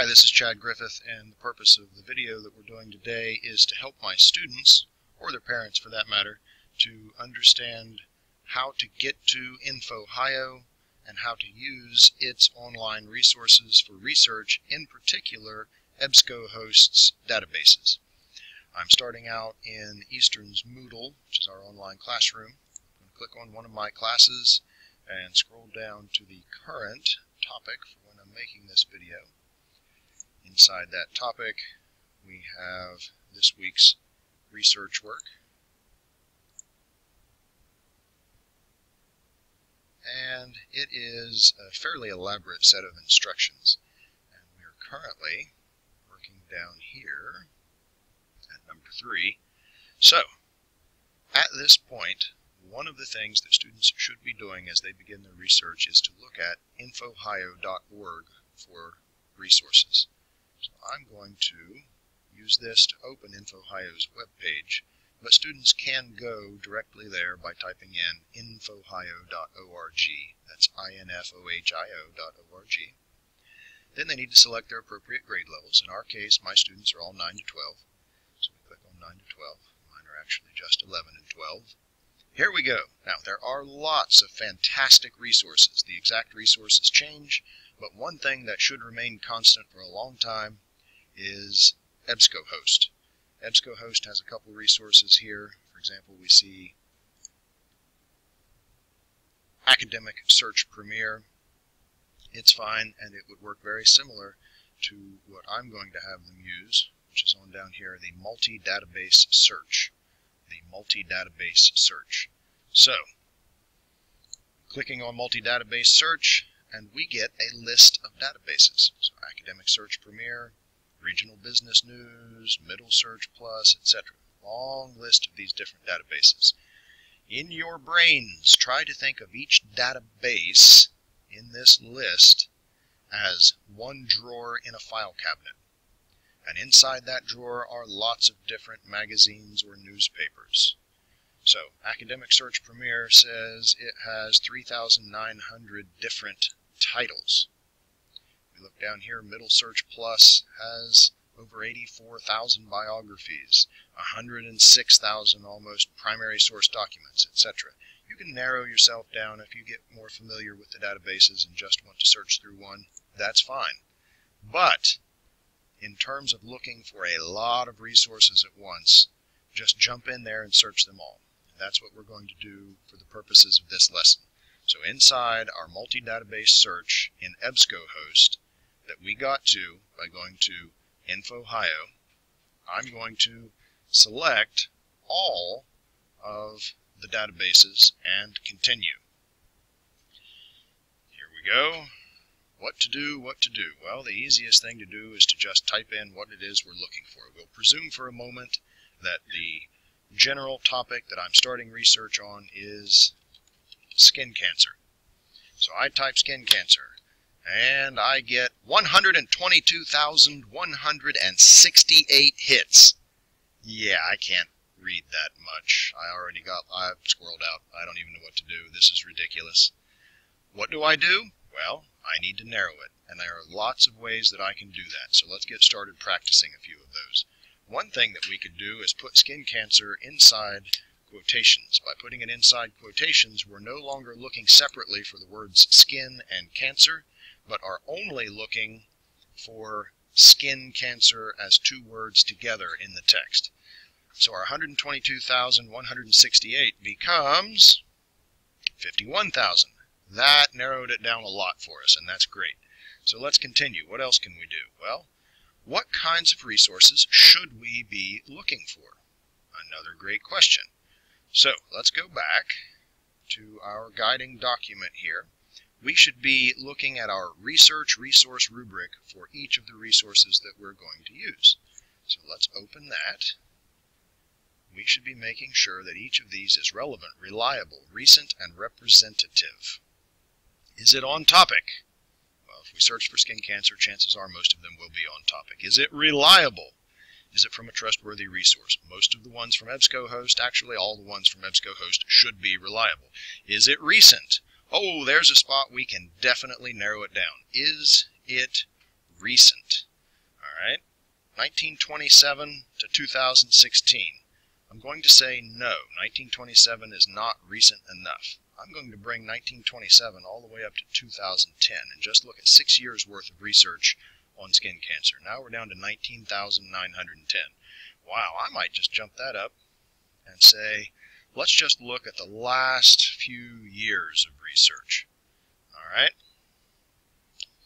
Hi, this is Chad Griffith, and the purpose of the video that we're doing today is to help my students, or their parents for that matter, to understand how to get to EBSCOhost and how to use its online resources for research, in particular EBSCOhost's databases. I'm starting out in Eastern's Moodle, which is our online classroom. I'm going to click on one of my classes and scroll down to the current topic for when I'm making this video. Inside that topic, we have this week's research work. And it is a fairly elaborate set of instructions. And we are currently working down here at number 3. So, at this point, one of the things that students should be doing as they begin their research is to look at EBSCOhost.org for resources. So I'm going to use this to open EBSCOhost's webpage, but students can go directly there by typing in infohio.org. That's infohio.org. Then they need to select their appropriate grade levels. In our case, my students are all 9 to 12. So we click on 9 to 12. Mine are actually just 11 and 12. Here we go. Now, there are lots of fantastic resources. The exact resources change, but one thing that should remain constant for a long time is EBSCOhost. EBSCOhost has a couple resources here. For example, we see Academic Search Premier. It's fine, and it would work very similar to what I'm going to have them use, which is on down here, the multi-database search. The multi-database search. So, clicking on multi-database search, and we get a list of databases. So, Academic Search Premier, Regional Business News, Middle Search Plus, etc. Long list of these different databases. In your brains, try to think of each database in this list as one drawer in a file cabinet. And inside that drawer are lots of different magazines or newspapers. So, Academic Search Premier says it has 3,900 different titles. We look down here, Middle Search Plus has over 84,000 biographies, 106,000 almost primary source documents, etc. You can narrow yourself down if you get more familiar with the databases and just want to search through one. That's fine. But in terms of looking for a lot of resources at once, just jump in there and search them all. And that's what we're going to do for the purposes of this lesson. So inside our multi-database search in EBSCOhost that we got to by going to EBSCOhost, I'm going to select all of the databases and continue. Here we go. What to do, what to do? Well, the easiest thing to do is to just type in what it is we're looking for. We'll presume for a moment that the general topic that I'm starting research on is skin cancer. So I type skin cancer, and I get 122,168 hits. Yeah, I can't read that much. I've squirreled out. I don't even know what to do. This is ridiculous. What do? Well, I need to narrow it, and there are lots of ways that I can do that, so let's get started practicing a few of those. One thing that we could do is put skin cancer inside quotations. By putting it inside quotations, we're no longer looking separately for the words skin and cancer, but are only looking for skin cancer as two words together in the text. So our 122,168 becomes 51,000. That narrowed it down a lot for us, and that's great. So let's continue. What else can we do? Well, what kinds of resources should we be looking for? Another great question. So let's go back to our guiding document here. We should be looking at our research resource rubric for each of the resources that we're going to use. So let's open that. We should be making sure that each of these is relevant, reliable, recent, and representative. Is it on topic? Well, if we search for skin cancer, chances are most of them will be on topic. Is it reliable? Is it from a trustworthy resource? Most of the ones from EBSCOhost, actually all the ones from EBSCOhost, should be reliable. Is it recent? Oh, there's a spot we can definitely narrow it down. Is it recent? Alright, 1927 to 2016. I'm going to say no, 1927 is not recent enough. I'm going to bring 1927 all the way up to 2010 and just look at 6 years worth of research on skin cancer. Now we're down to 19,910. Wow, I might just jump that up and say, let's just look at the last few years of research. Alright?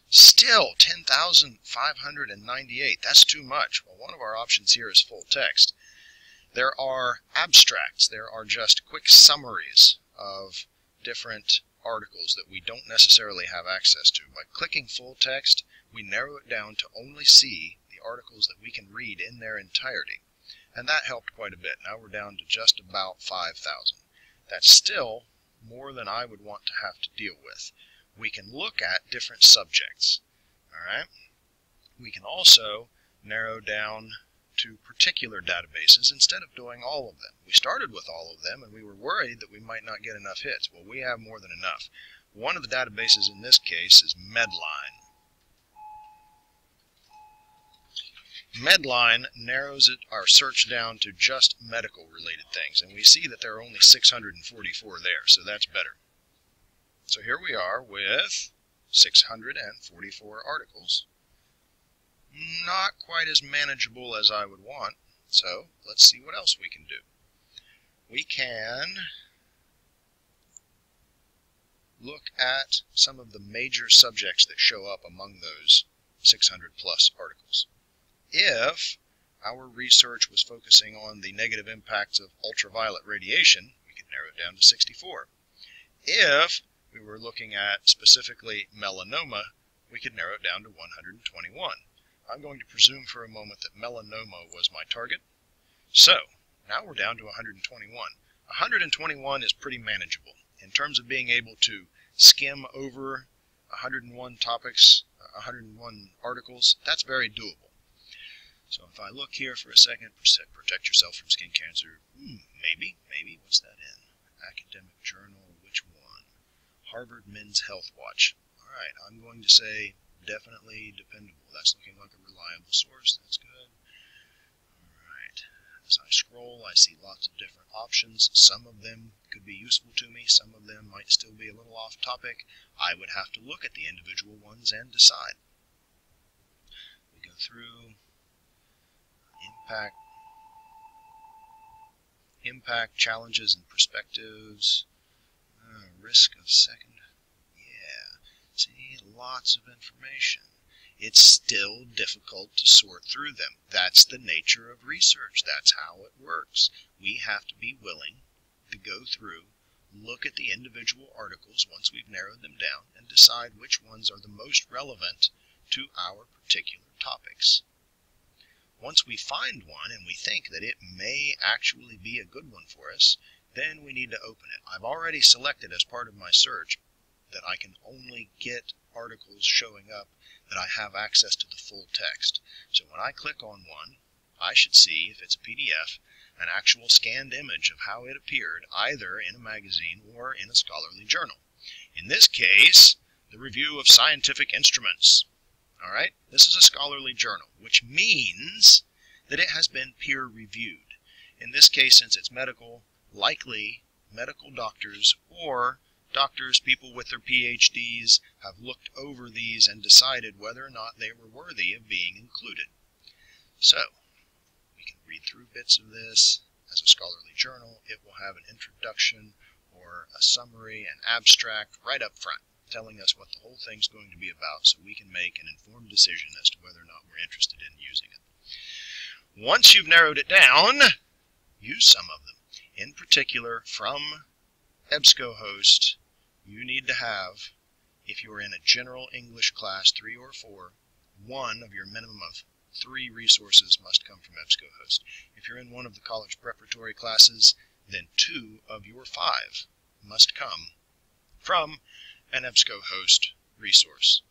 Still 10,598. That's too much. Well, one of our options here is full text. There are abstracts. There are just quick summaries of different articles that we don't necessarily have access to. By clicking full text, we narrow it down to only see the articles that we can read in their entirety. And that helped quite a bit. Now we're down to just about 5,000. That's still more than I would want to have to deal with. We can look at different subjects. Alright? We can also narrow down to particular databases instead of doing all of them. We started with all of them and we were worried that we might not get enough hits. Well, we have more than enough. One of the databases in this case is Medline. Medline narrows our search down to just medical related things, and we see that there are only 644 there, so that's better. So here we are with 644 articles. Not quite as manageable as I would want, so let's see what else we can do. We can look at some of the major subjects that show up among those 600 plus articles. If our research was focusing on the negative impacts of ultraviolet radiation, we could narrow it down to 64. If we were looking at specifically melanoma, we could narrow it down to 121. I'm going to presume for a moment that melanoma was my target. So, now we're down to 121. 121 is pretty manageable. In terms of being able to skim over 101 topics, 101 articles, that's very doable. So if I look here for a second, protect yourself from skin cancer, maybe, what's that in? Academic journal, which one? Harvard Men's Health Watch. Alright, I'm going to say definitely dependable. That's looking like a reliable source. That's good. Alright, as I scroll, I see lots of different options. Some of them could be useful to me. Some of them might still be a little off topic. I would have to look at the individual ones and decide. We go through impact, challenges and perspectives, risk of second, see, lots of information. It's still difficult to sort through them. That's the nature of research. That's how it works. We have to be willing to go through, look at the individual articles once we've narrowed them down, and decide which ones are the most relevant to our particular topics. Once we find one and we think that it may actually be a good one for us, then we need to open it. I've already selected as part of my search that I can only get articles showing up that I have access to the full text. So when I click on one, I should see, if it's a PDF, an actual scanned image of how it appeared either in a magazine or in a scholarly journal. In this case, the Review of Scientific Instruments. Alright, this is a scholarly journal, which means that it has been peer-reviewed. In this case, since it's medical, likely medical doctors or doctors, people with their PhDs, have looked over these and decided whether or not they were worthy of being included. So, we can read through bits of this. As a scholarly journal, it will have an introduction or a summary, an abstract right up front, telling us what the whole thing's going to be about so we can make an informed decision as to whether or not we're interested in using it. Once you've narrowed it down, use some of them. In particular, from EBSCOhost, you need to have, if you're in a general English class 3 or 4, one of your minimum of 3 resources must come from EBSCOhost. If you're in one of the college preparatory classes, then 2 of your 5 must come from an EBSCOhost resource.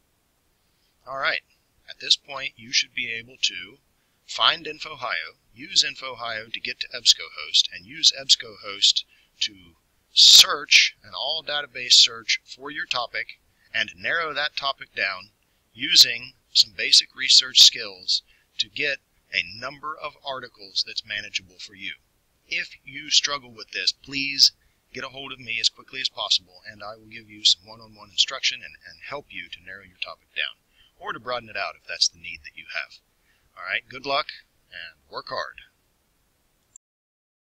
Alright, at this point you should be able to find InfoHio, use InfoHio to get to EBSCOhost, and use EBSCOhost to search an all-database search for your topic and narrow that topic down using some basic research skills to get a number of articles that's manageable for you. If you struggle with this, please get a hold of me as quickly as possible, and I will give you some one-on-one instruction and help you to narrow your topic down, or to broaden it out if that's the need that you have. All right, good luck, and work hard.